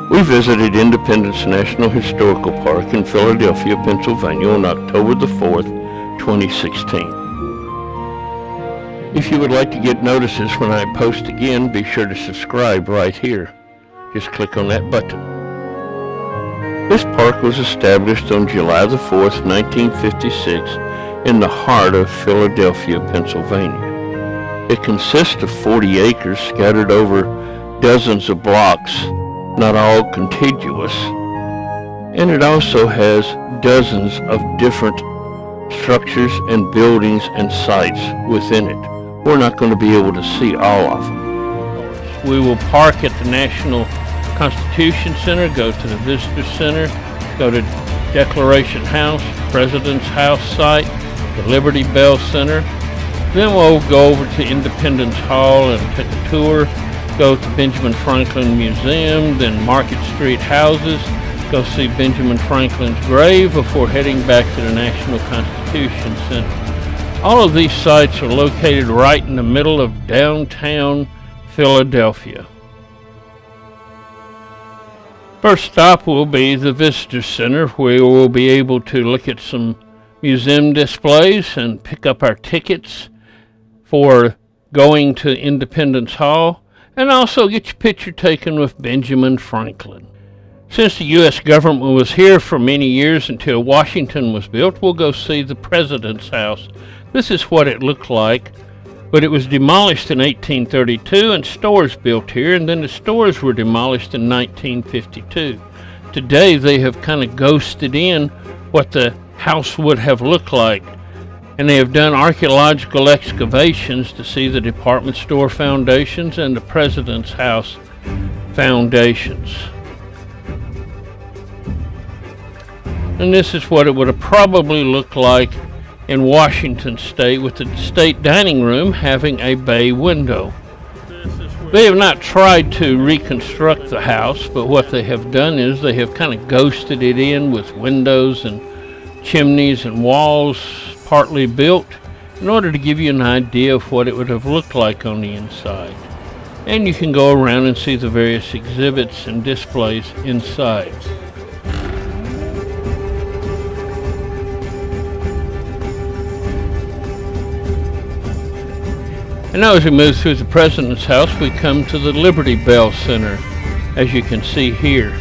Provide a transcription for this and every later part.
We visited Independence National Historical Park in Philadelphia, Pennsylvania on October the 4th, 2016. If you would like to get notices when I post again, be sure to subscribe right here. Just click on that button. This park was established on July the 4th, 1956 in the heart of Philadelphia, Pennsylvania. It consists of 40 acres scattered over dozens of blocks, not all contiguous, and it also has dozens of different structures and buildings and sites within it. We're not going to be able to see all of them. We will park at the National Constitution Center, go to the Visitor Center, go to Declaration House, President's House site, the Liberty Bell Center. Then we'll go over to Independence Hall and take a tour, go to Benjamin Franklin Museum, then Market Street Houses, go see Benjamin Franklin's grave before heading back to the National Constitution Center. All of these sites are located right in the middle of downtown Philadelphia. First stop will be the Visitor Center, where we'll be able to look at some museum displays and pick up our tickets for going to Independence Hall, and also get your picture taken with Benjamin Franklin. Since the U.S. government was here for many years until Washington was built, we'll go see the President's House. This is what it looked like, but it was demolished in 1832 and stores built here, and then the stores were demolished in 1952. Today they have kind of ghosted in what the house would have looked like, and they have done archaeological excavations to see the department store foundations and the President's House foundations. And this is what it would have probably looked like in Washington State, with the state dining room having a bay window. They have not tried to reconstruct the house, but what they have done is they have kind of ghosted it in with windows and chimneys and walls partly built in order to give you an idea of what it would have looked like on the inside. And you can go around and see the various exhibits and displays inside. And now as we move through the President's House, we come to the Liberty Bell Center, as you can see here.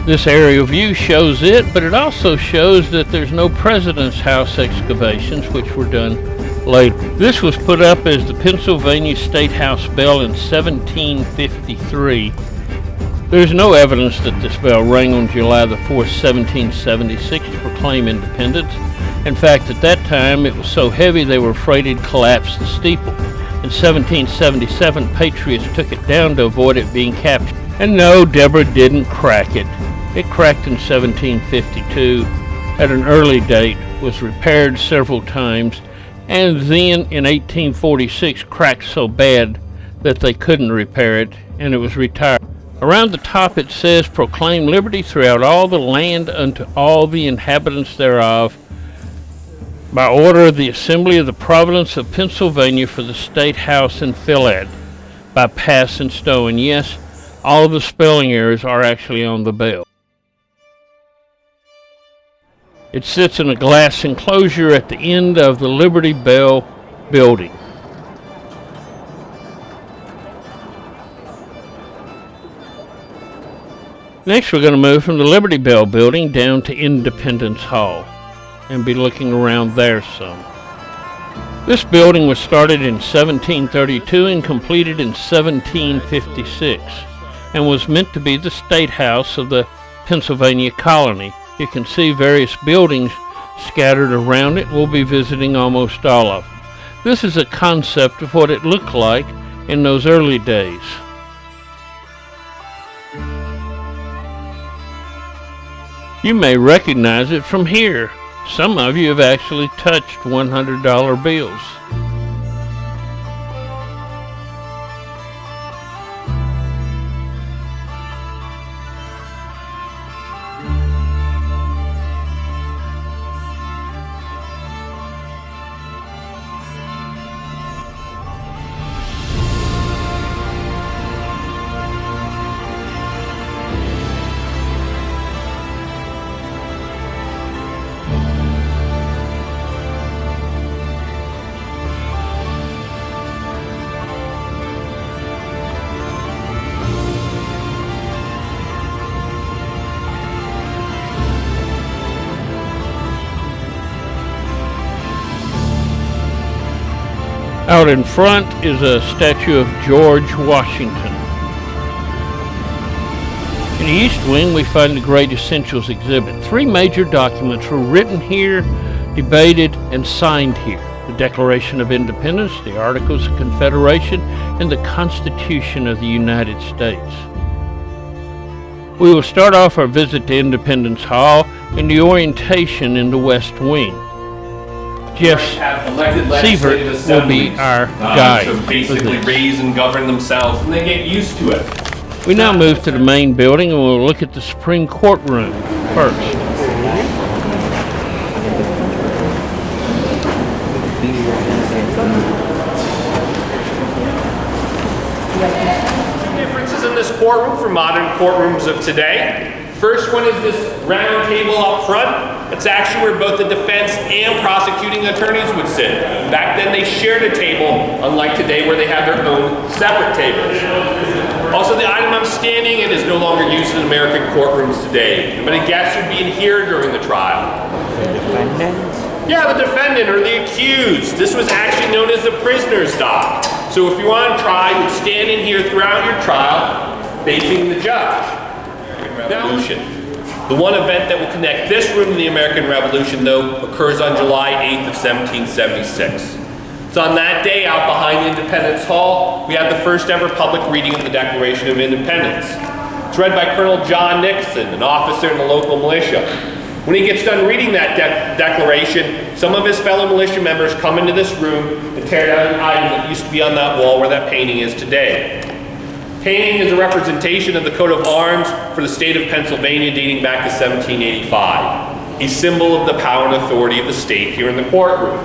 This aerial view shows it, but it also shows that there's no President's House excavations, which were done later. This was put up as the Pennsylvania State House bell in 1753. There's no evidence that this bell rang on July the 4th, 1776 to proclaim independence. In fact, at that time, it was so heavy they were afraid it'd collapse the steeple. In 1777, patriots took it down to avoid it being captured. And no, Deborah didn't crack it. It cracked in 1752 at an early date, was repaired several times, and then in 1846 cracked so bad that they couldn't repair it, and it was retired. Around the top it says, "Proclaim liberty throughout all the land unto all the inhabitants thereof, by order of the Assembly of the Province of Pennsylvania for the State House in Philad, by Pass and Stowe." And yes, all of the spelling errors are actually on the bell. It sits in a glass enclosure at the end of the Liberty Bell building. Next, we're going to move from the Liberty Bell building down to Independence Hall and be looking around there some. This building was started in 1732 and completed in 1756 and was meant to be the State House of the Pennsylvania colony. You can see various buildings scattered around it. We'll be visiting almost all of them. This is a concept of what it looked like in those early days. You may recognize it from here. Some of you have actually touched $100 bills. Out in front is a statue of George Washington. In the East Wing, we find the Great Essentials exhibit. 3 major documents were written here, debated, and signed here. The Declaration of Independence, the Articles of Confederation, and the Constitution of the United States. We will start off our visit to Independence Hall in the orientation in the West Wing. Jeff Sievert will be our guide. To basically raise and govern themselves, and they get used to it. We now move to the main building and we'll look at the Supreme Court room first. Differences in this courtroom from modern courtrooms of today. First one is this round table up front. It's actually where both the defense and prosecuting attorneys would sit. Back then they shared a table, unlike today where they have their own separate tables. Also, the item I'm standing in is no longer used in American courtrooms today. But a guest would be in here during the trial. The defendant? Yeah, the defendant or the accused. This was actually known as the prisoner's dock. So if you were on trial, you'd stand in here throughout your trial, facing the judge. Revolution. The one event that will connect this room to the American Revolution, though, occurs on July 8th of 1776. It's on that day out behind Independence Hall, we have the first ever public reading of the Declaration of Independence. It's read by Colonel John Nixon, an officer in the local militia. When he gets done reading that declaration, some of his fellow militia members come into this room and tear down an item that used to be on that wall where that painting is today. Painting is a representation of the coat of arms for the state of Pennsylvania dating back to 1785, a symbol of the power and authority of the state here in the courtroom.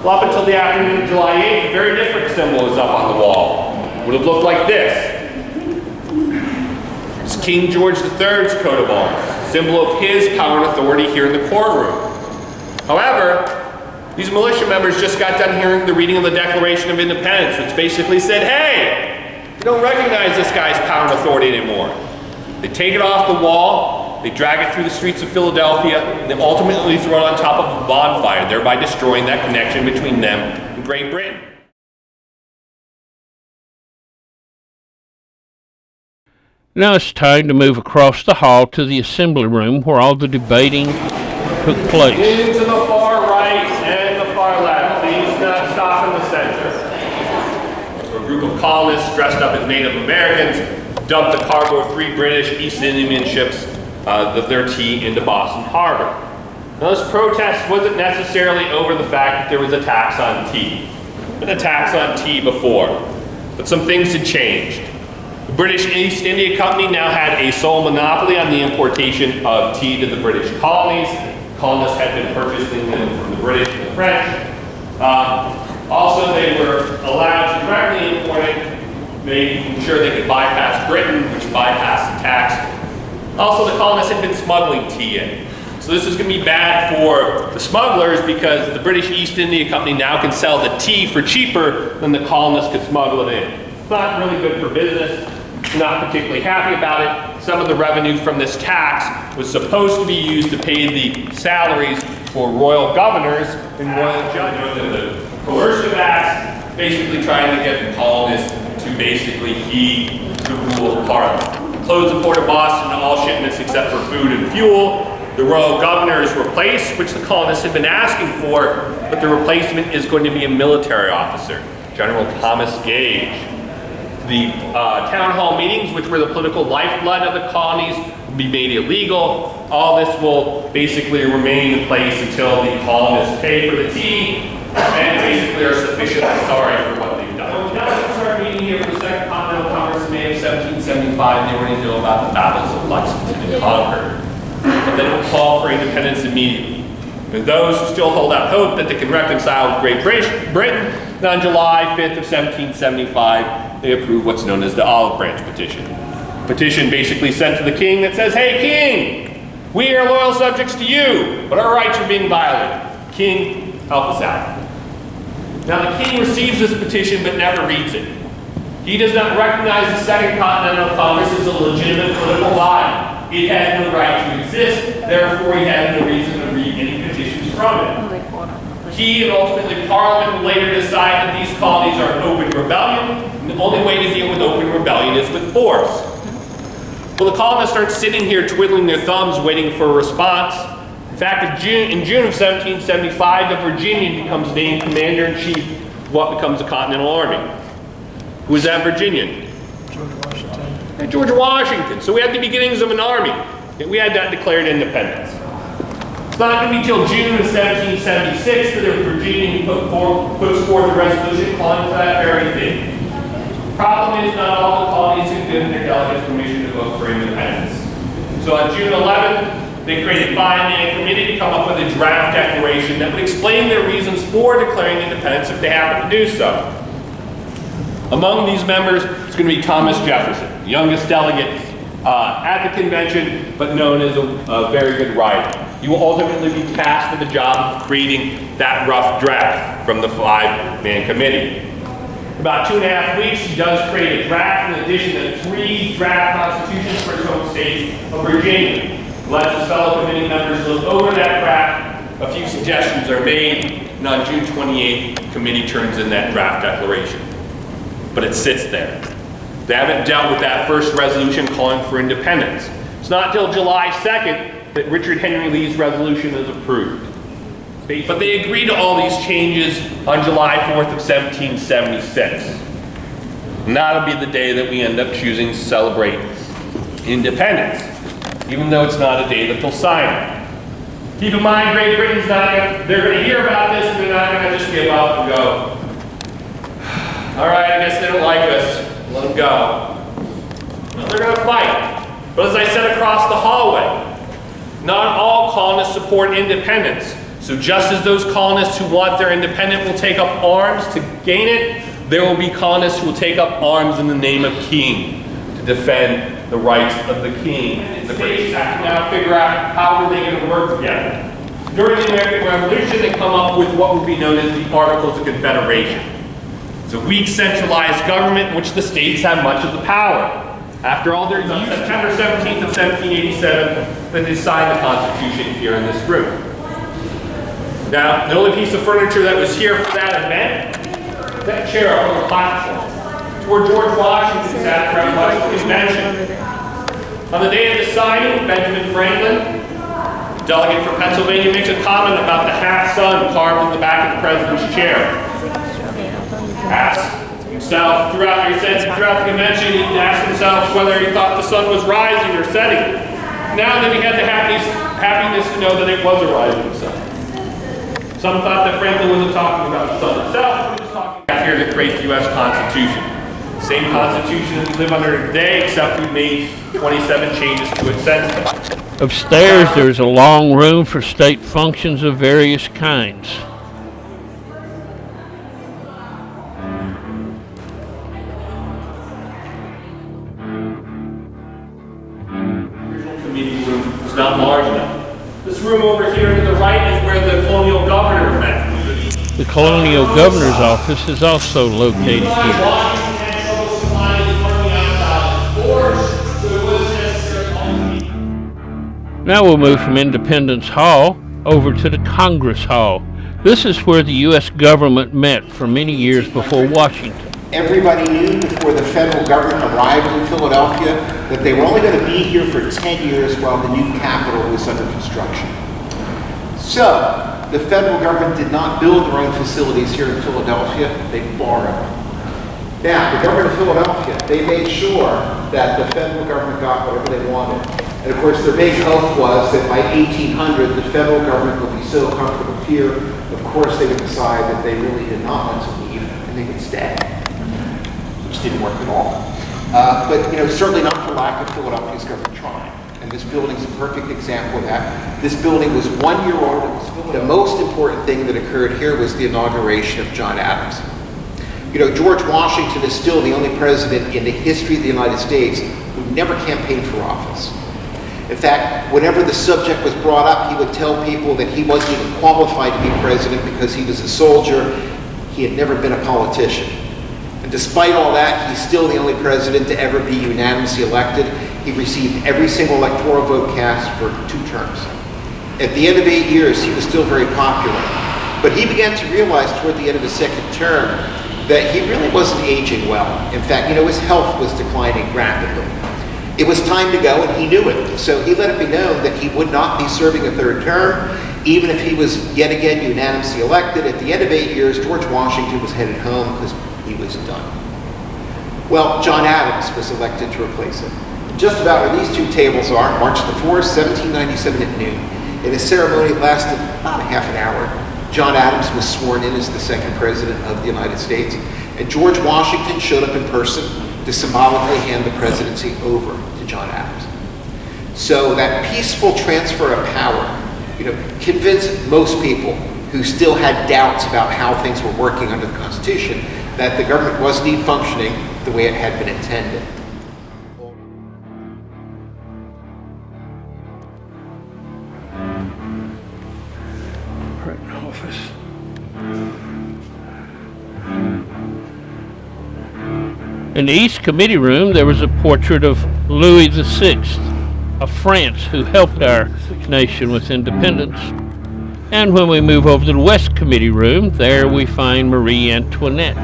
Well, up until the afternoon of July 8th, a very different symbol is up on the wall. It would have looked like this. It's King George III's coat of arms, symbol of his power and authority here in the courtroom. However, these militia members just got done hearing the reading of the Declaration of Independence, which basically said, hey, we don't recognize this guy's power and authority anymore. They take it off the wall, they drag it through the streets of Philadelphia, and they ultimately throw it on top of a bonfire, thereby destroying that connection between them and Great Britain. Now it's time to move across the hall to the assembly room where all the debating took place. Into the far right and the far left. Please not stop in the center. A group of colonists dressed up as Native Americans dumped the cargo of 3 British East Indian ships of their tea into Boston Harbor. Now this protest wasn't necessarily over the fact that there was a tax on tea. There had been a tax on tea before, but some things had changed. The British East India Company now had a sole monopoly on the importation of tea to the British colonies. Colonists had been purchasing them from the British and the French. Also, they were allowed to directly import it, making sure they could bypass Britain, which bypassed the tax. Also, the colonists had been smuggling tea in. So this is going to be bad for the smugglers because the British East India Company now can sell the tea for cheaper than the colonists could smuggle it in. It's not really good for business. Not particularly happy about it. Some of the revenue from this tax was supposed to be used to pay the salaries for royal governors and royal judges. The coercive acts basically trying to get the colonists to basically heed the rule of Parliament. Close the port of Boston to all shipments except for food and fuel. The royal governor is replaced, which the colonists had been asking for, but the replacement is going to be a military officer, General Thomas Gage. The town hall meetings, which were the political lifeblood of the colonies, will be made illegal. All this will basically remain in place until the colonists pay for the tea and basically are sufficiently sorry for what they've done. Now let's start meeting here for the Second Continental Congress in May of 1775. They already know about the battles of Lexington and Concord. But they don't call for independence immediately. And those who still hold out hope that they can reconcile with Great Britain, on July 5th of 1775, they approve what's known as the Olive Branch Petition. Petition basically sent to the king that says, hey king, we are loyal subjects to you, but our rights are being violated. King, help us out. Now the king receives this petition but never reads it. He does not recognize the Second Continental Congress as a legitimate political body. It had no right to exist, therefore he had no reason to read any petitions from it. He and ultimately Parliament will later decide that these colonies are an open rebellion, and the only way to deal with open rebellion is with force. Well, the colonists start sitting here twiddling their thumbs waiting for a response. In fact, in June of 1775, the Virginian becomes named commander-in-chief of what becomes the Continental Army. Who is that Virginian? George Washington. George Washington. So we had the beginnings of an army. We had that declared independence. It's not going to be until June of 1776 that a Virginian puts forth a resolution calling for that very thing. The problem is not all the colonies have given their delegates permission to vote for independence. So on June 11th, they created a 5-man committee to come up with a draft declaration that would explain their reasons for declaring independence if they happen to do so. Among these members is going to be Thomas Jefferson, the youngest delegate at the convention, but known as a very good writer. He will ultimately be tasked with the job of creating that rough draft from the 5-man committee. In about 2.5 weeks, he does create a draft in addition to 3 draft constitutions for his home state of Virginia. Let his fellow committee members look over that draft. A few suggestions are made, and on June 28th, the committee turns in that draft declaration. But it sits there. They haven't dealt with that first resolution calling for independence. It's not until July 2nd that Richard Henry Lee's resolution is approved. But they agree to all these changes on July 4th of 1776. And that'll be the day that we end up choosing to celebrate independence, even though it's not a day that they'll sign it. Keep in mind, Great Britain's they're going to hear about this and they're not going to just give up and go, all right, I guess they don't like us. Let them go. No, they're going to fight. But as I said across the hallway, not all colonists support independence. So just as those colonists who want their independence will take up arms to gain it, there will be colonists who will take up arms in the name of king to defend the rights of the king. And the British have to now figure out how are they going to work together. During the American Revolution, they come up with what would be known as the Articles of Confederation. It's a weak centralized government in which the states have much of the power. After all, there's on September 17th of 1787 that they signed the Constitution here in this room. Now, the only piece of furniture that was here for that event, that chair up on the platform. It's where George Washington sat throughout much of the convention. On the day of the signing, Benjamin Franklin, delegate from Pennsylvania, makes a comment about the half-sun carved in the back of the president's chair. Asked himself throughout the convention, he asked himself whether he thought the sun was rising or setting. Now that he had the happiness to know that it was a rising sun. Some thought that Franklin wasn't talking about the sun itself, he was talking about here to create the U.S. Constitution. Same Constitution that we live under today, except we made 27 changes to it since then. Upstairs, there's a long room for state functions of various kinds. Not large enough. This room over here to the right is where the colonial governor met. The colonial governor's office is also located here. Now we'll move from Independence Hall over to the Congress Hall. This is where the U.S. government met for many years before Washington. Everybody knew before the federal government arrived in Philadelphia that they were only going to be here for 10 years while the new Capitol was under construction. So, the federal government did not build their own facilities here in Philadelphia, they borrowed. Now, the government of Philadelphia, they made sure that the federal government got whatever they wanted. And of course, their big hope was that by 1800, the federal government would be so comfortable here, of course they would decide that they really did not want to leave and they could stay. Which didn't work at all. But certainly not for lack of Philadelphia's government trying. And this building is a perfect example of that. This building was 1 year old. The most important thing that occurred here was the inauguration of John Adams. George Washington is still the only president in the history of the United States who never campaigned for office. In fact, whenever the subject was brought up, he would tell people that he wasn't even qualified to be president because he was a soldier. He had never been a politician. And despite all that, he's still the only president to ever be unanimously elected. He received every single electoral vote cast for 2 terms. At the end of 8 years, he was still very popular. But he began to realize toward the end of his second term that he really wasn't aging well. In fact, his health was declining rapidly. It was time to go, and he knew it. So he let it be known that he would not be serving a third term, even if he was yet again unanimously elected. At the end of 8 years, George Washington was headed home because he was done. Well, John Adams was elected to replace him. Just about where these two tables are, March the 4th, 1797 at noon. And the ceremony lasted about a half an hour. John Adams was sworn in as the second president of the United States, and George Washington showed up in person to symbolically hand the presidency over to John Adams. So that peaceful transfer of power, convinced most people who still had doubts about how things were working under the Constitution that the government was indeed functioning the way it had been intended. Office. In the East Committee Room, there was a portrait of Louis VI of France, who helped our nation with independence. And when we move over to the West Committee Room, there we find Marie Antoinette.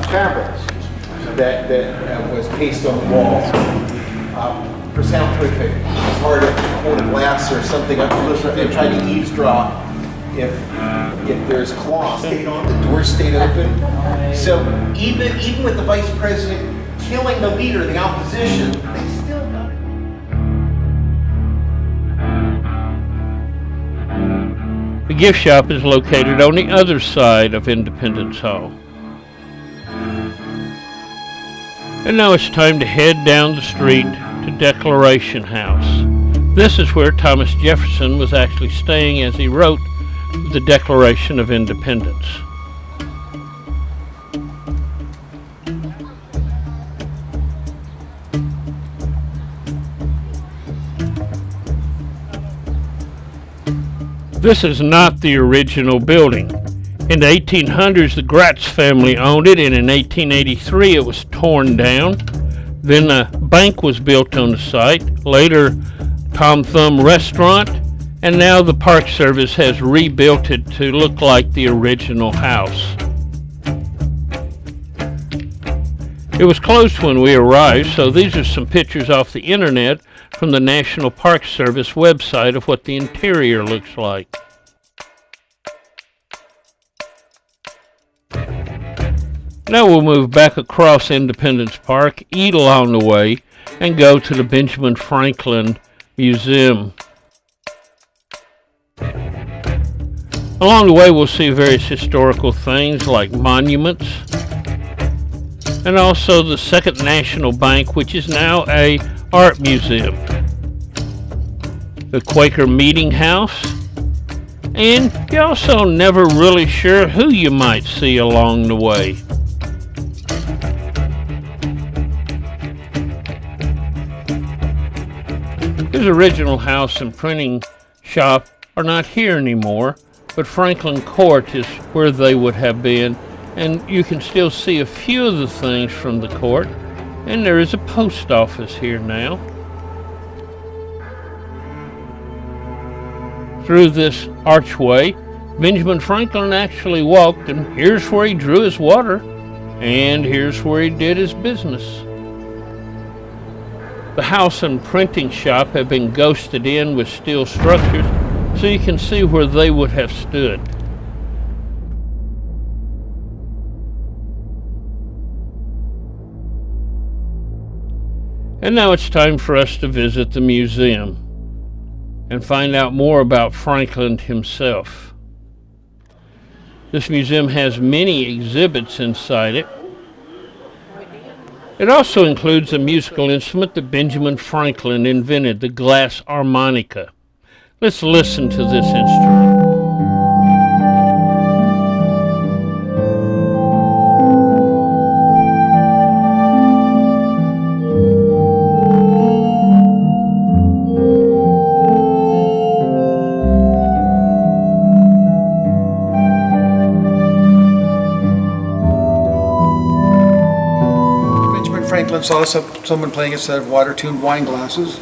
Fabrics that was pasted on the walls. For soundproofing, it's hard to hold a glass or something up to listen and try to eavesdrop if there's cloth stayed on, the door stayed open. So even with the vice president killing the leader of the opposition, they still got it. The gift shop is located on the other side of Independence Hall. And now it's time to head down the street to Declaration House. This is where Thomas Jefferson was actually staying as he wrote the Declaration of Independence. This is not the original building. In the 1800s, the Gratz family owned it, and in 1883 it was torn down. Then a bank was built on the site, later Tom Thumb Restaurant, and now the Park Service has rebuilt it to look like the original house. It was closed when we arrived, so these are some pictures off the internet from the National Park Service website of what the interior looks like. Now we'll move back across Independence Park, eat along the way, and go to the Benjamin Franklin Museum. Along the way we'll see various historical things like monuments, and also the Second National Bank, which is now a art museum, the Quaker Meeting House, and you're also never really sure who you might see along the way. His original house and printing shop are not here anymore, but Franklin Court is where they would have been, and you can still see a few of the things from the court, and there is a post office here now. Through this archway, Benjamin Franklin actually walked, and here's where he drew his water, and here's where he did his business. The house and printing shop have been ghosted in with steel structures, so you can see where they would have stood. And now it's time for us to visit the museum and find out more about Franklin himself. This museum has many exhibits inside it. It also includes a musical instrument that Benjamin Franklin invented, the glass harmonica. Let's listen to this instrument. Franklin saw someone playing a set of water-tuned wine glasses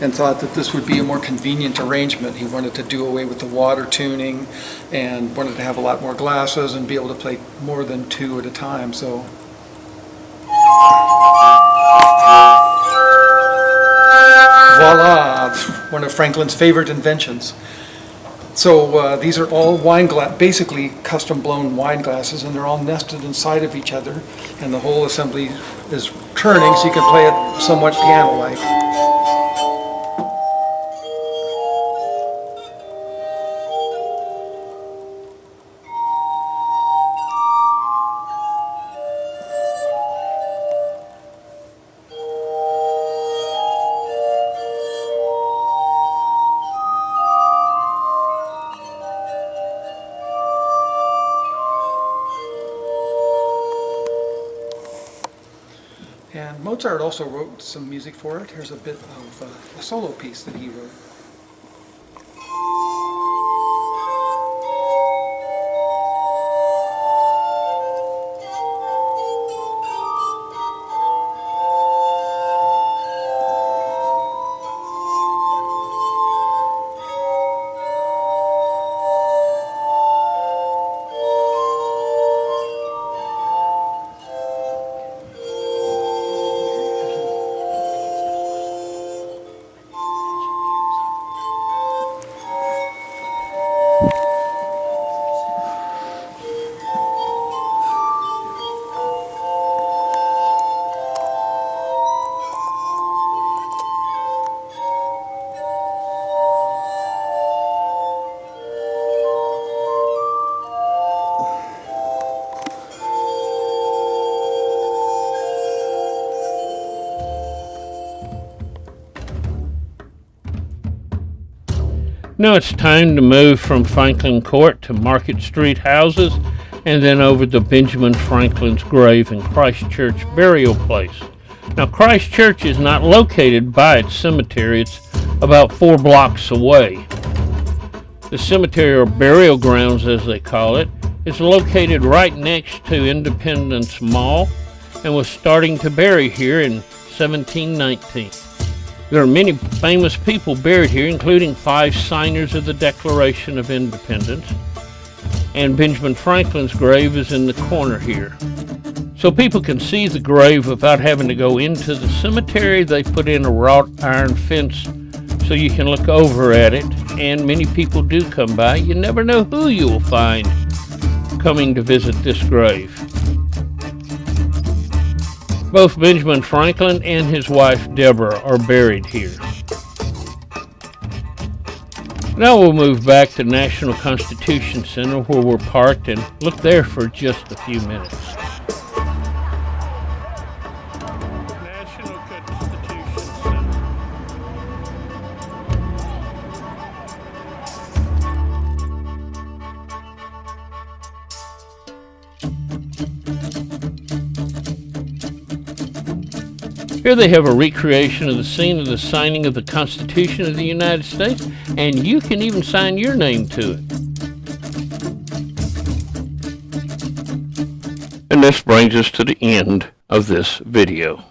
and thought that this would be a more convenient arrangement. He wanted to do away with the water tuning and wanted to have a lot more glasses and be able to play more than two at a time. So voila, one of Franklin's favorite inventions. So these are all basically custom blown wine glasses, and they're all nested inside of each other, and the whole assembly is turning so you can play it somewhat piano-like. And Mozart also wrote some music for it. Here's a bit of a solo piece that he wrote. Now it's time to move from Franklin Court to Market Street houses and then over to Benjamin Franklin's grave in Christ Church burial place. Now Christ Church is not located by its cemetery, it's about 4 blocks away. The cemetery, or burial grounds as they call it, is located right next to Independence Mall and was starting to bury here in 1719. There are many famous people buried here, including 5 signers of the Declaration of Independence, and Benjamin Franklin's grave is in the corner here. So people can see the grave without having to go into the cemetery. They put in a wrought iron fence so you can look over at it, and many people do come by. You never know who you will find coming to visit this grave. Both Benjamin Franklin and his wife Deborah are buried here. Now we'll move back to National Constitution Center, where we're parked, and look there for just a few minutes. National Constitution Center. Here they have a recreation of the scene of the signing of the Constitution of the United States, and you can even sign your name to it. And this brings us to the end of this video.